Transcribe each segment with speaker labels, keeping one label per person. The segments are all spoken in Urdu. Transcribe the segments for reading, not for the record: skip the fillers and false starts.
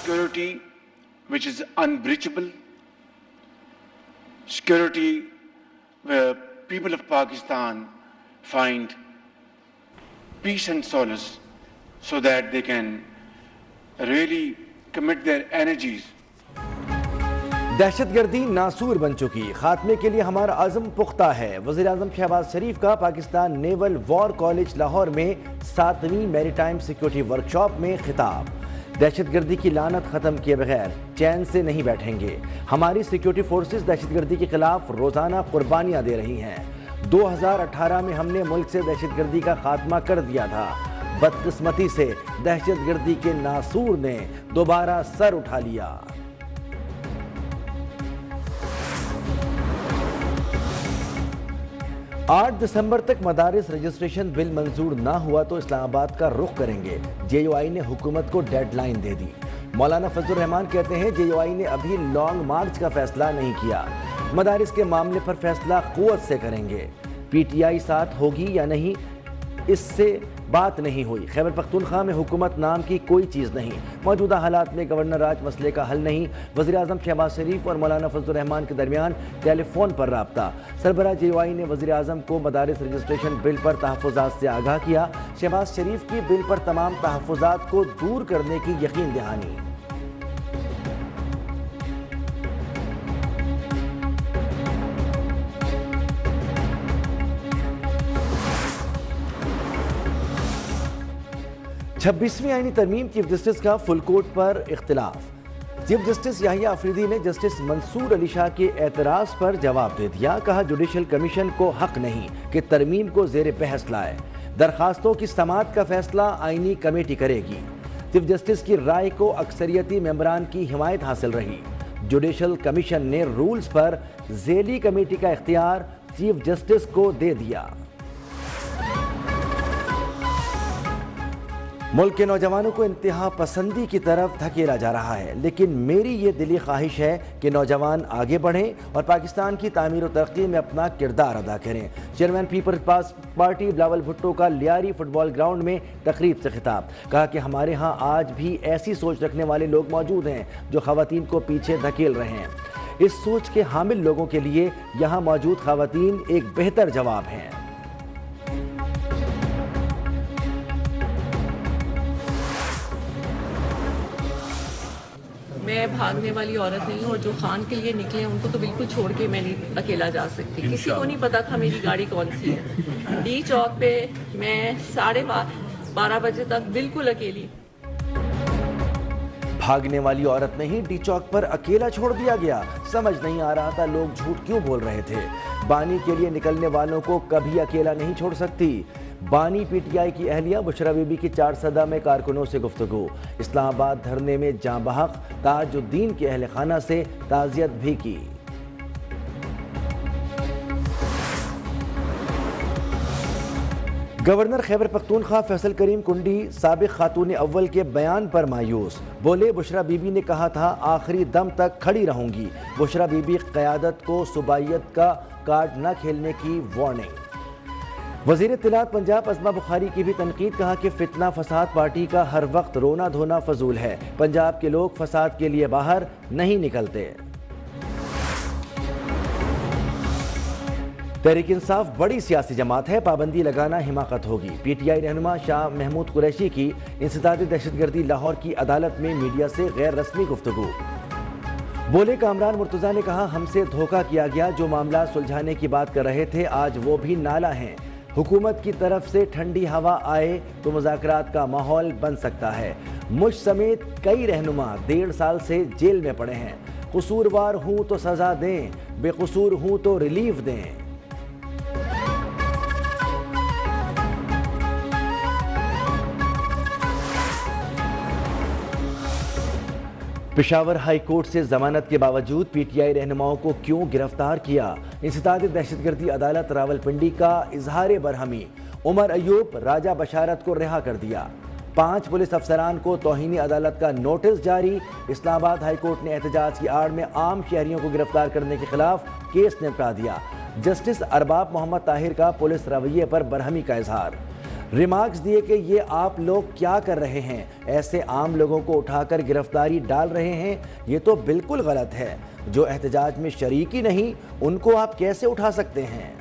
Speaker 1: security which is unbreachable, security where people of Pakistan find peace and solace so that they can really commit their energies.
Speaker 2: دہشت گردی ناسور بن چکی، خاتمے کے لیے ہمارا عزم پختہ ہے۔ وزیر اعظم شہباز شریف کا پاکستان نیول وار کالج لاہور میں 7ویں میری ٹائم سیکیورٹی ورکشاپ میں خطاب۔ دہشت گردی کی لعنت ختم کیے بغیر چین سے نہیں بیٹھیں گے۔ ہماری سیکیورٹی فورسز دہشت گردی کے خلاف روزانہ قربانیاں دے رہی ہیں۔ 2018 میں ہم نے ملک سے دہشت گردی کا خاتمہ کر دیا تھا۔ بدقسمتی سے دہشت گردی کے ناسور نے دوبارہ سر اٹھا لیا۔ 8 دسمبر تک مدارس رجسٹریشن بل منظور نہ ہوا تو اسلام آباد کا رخ کریں گے، جے یو آئی نے حکومت کو ڈیڈ لائن دے دی۔ مولانا فضل الرحمان کہتے ہیں جے یو آئی نے ابھی لانگ مارچ کا فیصلہ نہیں کیا، مدارس کے معاملے پر فیصلہ قوت سے کریں گے۔ پی ٹی آئی ساتھ ہوگی یا نہیں اس سے بات نہیں ہوئی۔ خیبر پختونخوا میں حکومت نام کی کوئی چیز نہیں، موجودہ حالات میں گورنر راج مسئلے کا حل نہیں۔ وزیر اعظم شہباز شریف اور مولانا فضل الرحمان کے درمیان ٹیلی فون پر رابطہ۔ سربراہ جے یو آئی نے وزیر اعظم کو مدارس رجسٹریشن بل پر تحفظات سے آگاہ کیا۔ شہباز شریف کی بل پر تمام تحفظات کو دور کرنے کی یقین دہانی۔ چھبیسویں آئینی ترمیم چیف جسٹس کا فل کورٹ پر اختلاف۔ چیف جسٹس یحییٰ آفریدی نے جسٹس منصور علی شاہ کے اعتراض پر جواب دے دیا، کہا جوڈیشل کمیشن کو حق نہیں کہ ترمیم کو زیر بحث لائے، درخواستوں کی سماعت کا فیصلہ آئینی کمیٹی کرے گی۔ چیف جسٹس کی رائے کو اکثریتی ممبران کی حمایت حاصل رہی۔ جوڈیشل کمیشن نے رولز پر ذیلی کمیٹی کا اختیار چیف جسٹس کو دے دیا۔ ملک کے نوجوانوں کو انتہا پسندی کی طرف دھکیلا جا رہا ہے، لیکن میری یہ دلی خواہش ہے کہ نوجوان آگے بڑھیں اور پاکستان کی تعمیر و ترقی میں اپنا کردار ادا کریں۔ چیئرمین پیپلز پارٹی بلاول بھٹو کا لیاری فٹ بال گراؤنڈ میں تقریب سے خطاب، کہا کہ ہمارے ہاں آج بھی ایسی سوچ رکھنے والے لوگ موجود ہیں جو خواتین کو پیچھے دھکیل رہے ہیں۔ اس سوچ کے حامل لوگوں کے لیے یہاں موجود خواتین ایک بہتر جواب ہیں۔
Speaker 3: میں بھاگنے والی عورت نہیں ہوں، اور جو خان کے لیے نکلے ہیں ان کو تو بالکل چھوڑ کے میں نہیں اکیلا جا سکتی۔ کسی کو نہیں پتا تھا میری گاڑی کون سی ہے۔ ڈی چوک پہ میں 12:30 بجے تک بالکل اکیلی۔
Speaker 2: بھاگنے والی عورت نہیں، ڈی چوک پر اکیلا چھوڑ دیا گیا۔ سمجھ نہیں آ رہا تھا لوگ جھوٹ کیوں بول رہے تھے۔ بانی کے لیے نکلنے والوں کو کبھی اکیلا نہیں چھوڑ سکتی۔ بانی پی ٹی آئی کی اہلیہ بشرا بی بی کی 4 سدہ میں کارکنوں سے گفتگو۔ اسلام آباد دھرنے میں جاں بحق تاج الدین کے اہل خانہ سے تعزیت بھی کی۔ گورنر خیبر پختونخوا فیصل کریم کنڈی سابق خاتون اول کے بیان پر مایوس، بولے بشرا بی بی نے کہا تھا آخری دم تک کھڑی رہوں گی۔ بشرا بی بی قیادت کو صوبائیت کا کارڈ نہ کھیلنے کی وارننگ۔ وزیر اطلاعات پنجاب عظمہ بخاری کی بھی تنقید، کہا کہ فتنہ فساد پارٹی کا ہر وقت رونا دھونا فضول ہے، پنجاب کے لوگ فساد کے لیے باہر نہیں نکلتے۔ تحریک انصاف بڑی سیاسی جماعت ہے، پابندی لگانا حماقت ہوگی۔ پی ٹی آئی رہنما شاہ محمود قریشی کی انسداد دہشت گردی لاہور کی عدالت میں میڈیا سے غیر رسمی گفتگو۔ بولے کامران مرتضیٰ نے کہا ہم سے دھوکہ کیا گیا، جو معاملات سلجھانے کی بات کر رہے تھے آج وہ بھی نالا ہیں۔ حکومت کی طرف سے ٹھنڈی ہوا آئے تو مذاکرات کا ماحول بن سکتا ہے۔ مجھ سمیت کئی رہنما 1.5 سال سے جیل میں پڑے ہیں، قصوروار ہوں تو سزا دیں، بے قصور ہوں تو ریلیف دیں۔ پشاور ہائی کورٹ سے ضمانت کے باوجود پی ٹی آئی رہنماؤں کو کیوں گرفتار کیا؟ انسداد دہشت گردی عدالت راولپنڈی کا اظہار برہمی، عمر ایوب راجہ بشارت کو رہا کر دیا۔ 5 پولیس افسران کو توہین عدالت کا نوٹس جاری۔ اسلام آباد ہائی کورٹ نے احتجاج کی آڑ میں عام شہریوں کو گرفتار کرنے کے خلاف کیس نمٹا دیا۔ جسٹس ارباب محمد طاہر کا پولیس رویے پر برہمی کا اظہار۔ ریمارکس دیے کہ یہ آپ لوگ کیا کر رہے ہیں، ایسے عام لوگوں کو اٹھا کر گرفتاری ڈال رہے ہیں، یہ تو بالکل غلط ہے، جو احتجاج میں شریک ہی نہیں ان کو آپ کیسے اٹھا سکتے ہیں؟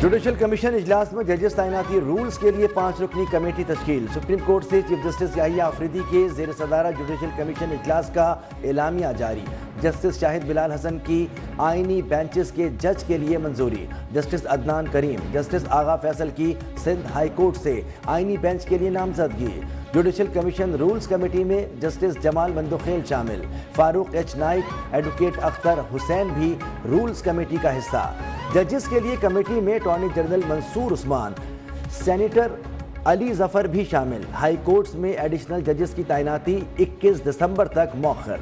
Speaker 2: جوڈیشل کمیشن اجلاس میں ججز تعیناتی رولز کے لیے 5 رکنی کمیٹی تشکیل۔ سپریم کورٹ سے چیف جسٹس یحییٰ آفریدی کے زیر صدارہ جوڈیشل کمیشن اجلاس کا اعلامیہ جاری۔ جسٹس شاہد بلال حسن کی آئینی بینچز کے جج کے لیے منظوری۔ جسٹس عدنان کریم، جسٹس آغا فیصل کی سندھ ہائی کورٹ سے آئینی بینچ کے لیے نامزدگی۔ جوڈیشل کمیشن رولز کمیٹی میں جسٹس جمال مندوخیل شامل، فاروق ایچ نائک، ایڈوکیٹ اختر حسین بھی رولز کمیٹی کا حصہ۔ ججز کے لیے کمیٹی میں اٹارنی جنرل منصور عثمان، سینیٹر علی ظفر بھی شامل۔ ہائی کورٹس میں ایڈیشنل ججز کی تعیناتی 21 دسمبر تک مؤخر۔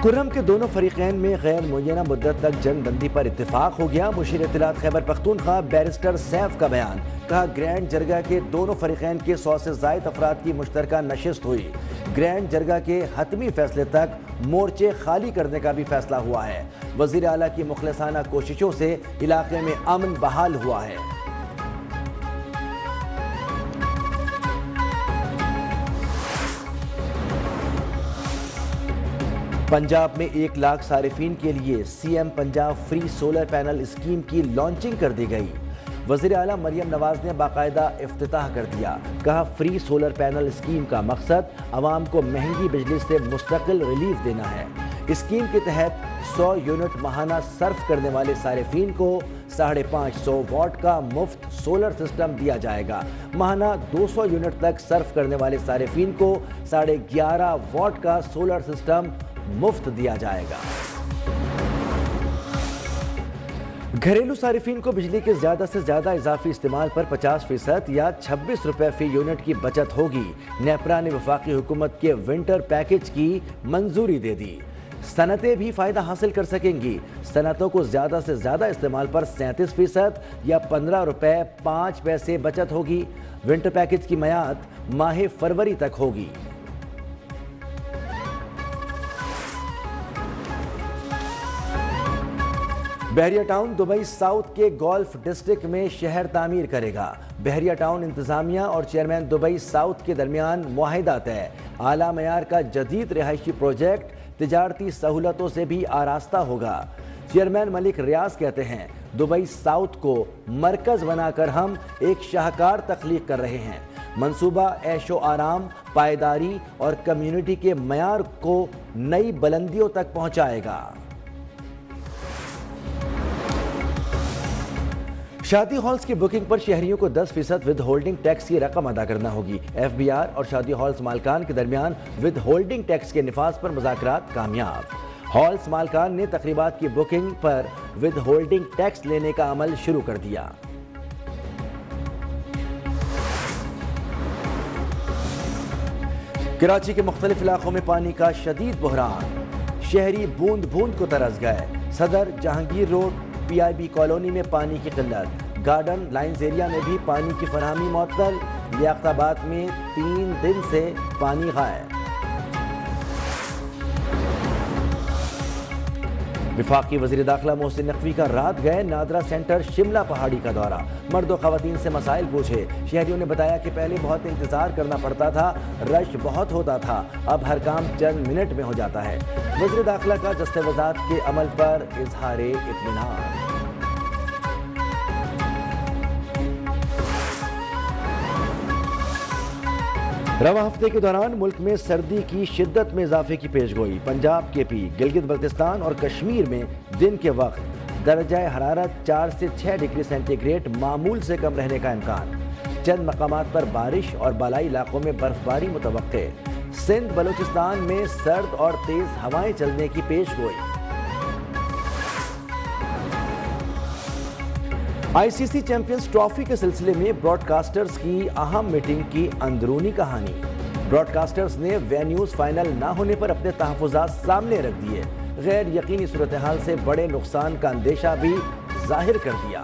Speaker 2: کرم کے دونوں فریقین میں غیر معینہ مدت تک جنگ بندی پر اتفاق ہو گیا۔ مشیر اطلاعات خیبر پختونخوا بیرسٹر سیف کا بیان، کہا گرینڈ جرگہ کے دونوں فریقین کے 100 سے زائد افراد کی مشترکہ نشست ہوئی۔ گرینڈ جرگہ کے حتمی فیصلے تک مورچے خالی کرنے کا بھی فیصلہ ہوا ہے۔ وزیر اعلیٰ کی مخلصانہ کوششوں سے علاقے میں امن بحال ہوا ہے۔ پنجاب میں 1 لاکھ صارفین کے لیے C M Punjab free solar panel scheme کی لانچنگ کر دی گئی۔ وزیر اعلیٰ مریم نواز نے باقاعدہ افتتاح کر دیا، کہا فری سولر پینل اسکیم کا مقصد عوام کو مہنگی بجلی سے مستقل ریلیف دینا ہے۔ اسکیم کے تحت 100 یونٹ ماہانہ صرف کرنے والے صارفین کو 550 واٹ کا مفت سولر سسٹم دیا جائے گا۔ ماہانہ 200 یونٹ تک صرف کرنے والے صارفین کو 11.5 واٹ کا سولر سسٹم مفت دیا جائے گا۔ گھریلو صارفین کو بجلی کے زیادہ سے زیادہ اضافی استعمال پر 50% یا 26 روپے فی یونٹ کی بچت ہوگی۔ نیپرا نے وفاقی حکومت کے ونٹر پیکج کی منظوری دے دی۔ صنعتیں بھی فائدہ حاصل کر سکیں گی۔ صنعتوں کو زیادہ سے زیادہ استعمال پر 37% یا 15 روپے 5 پیسے بچت ہوگی۔ ونٹر پیکج کی میعاد ماہ فروری تک ہوگی۔ بحریہ ٹاؤن دبئی ساؤتھ کے گولف ڈسٹرکٹ میں شہر تعمیر کرے گا۔ بحریہ ٹاؤن انتظامیہ اور چیئرمین دبئی ساؤتھ کے درمیان معاہدہ طے۔ اعلیٰ معیار کا جدید رہائشی پروجیکٹ تجارتی سہولتوں سے بھی آراستہ ہوگا۔ چیئرمین ملک ریاض کہتے ہیں دبئی ساؤتھ کو مرکز بنا کر ہم ایک شاہکار تخلیق کر رہے ہیں۔ منصوبہ عیش و آرام، پائیداری اور کمیونٹی کے معیار کو نئی بلندیوں تک پہنچائے گا۔ شادی ہالز کی بکنگ پر شہریوں کو 10% ود ہولڈنگ ٹیکس کی رقم ادا کرنا ہوگی۔ ایف بی آر اور شادی ہالز مالکان کے درمیان ود ہولڈنگ ٹیکس کے نفاذ پر مذاکرات کامیاب۔ ہالز مالکان نے تقریبات کی بکنگ پر ود ہولڈنگ ٹیکس لینے کا عمل شروع کر دیا۔ کراچی کے مختلف علاقوں میں پانی کا شدید بحران، شہری بوند بوند کو ترس گئے۔ صدر Jahangir road P I B colony میں پانی کی قلت، گارڈن لائنز ایریا میں بھی پانی کی فراہمی معطل، لیاقت آباد میں 3 دن سے پانی غائب۔ وفاقی وزیر داخلہ محسن نقوی کا رات گئے نادرا سینٹر شملہ پہاڑی کا دورہ، مرد و خواتین سے مسائل پوچھے۔ شہریوں نے بتایا کہ پہلے بہت انتظار کرنا پڑتا تھا، رش بہت ہوتا تھا، اب ہر کام چند منٹ میں ہو جاتا ہے۔ وزیر داخلہ کا دستاویزات کے عمل پر اظہار اطمینان۔ رواں ہفتے کے دوران ملک میں سردی کی شدت میں اضافے کی پیش گوئی۔ پنجاب کے پی، گلگت بلتستان اور کشمیر میں دن کے وقت درجہ حرارت 4 سے 6 ڈگری سینٹی گریڈ معمول سے کم رہنے کا امکان۔ چند مقامات پر بارش اور بالائی علاقوں میں برف باری متوقع۔ سندھ بلوچستان میں سرد اور تیز ہوائیں چلنے کی پیش گوئی۔ ICC چیمپئنز ٹرافی کے سلسلے میں براڈ کاسٹرز کی اہم میٹنگ کی اندرونی کہانی۔ براڈ کاسٹرز نے وینیوز فائنل نہ ہونے پر اپنے تحفظات سامنے رکھ دیے، غیر یقینی صورتحال سے بڑے نقصان کا اندیشہ بھی ظاہر کر دیا۔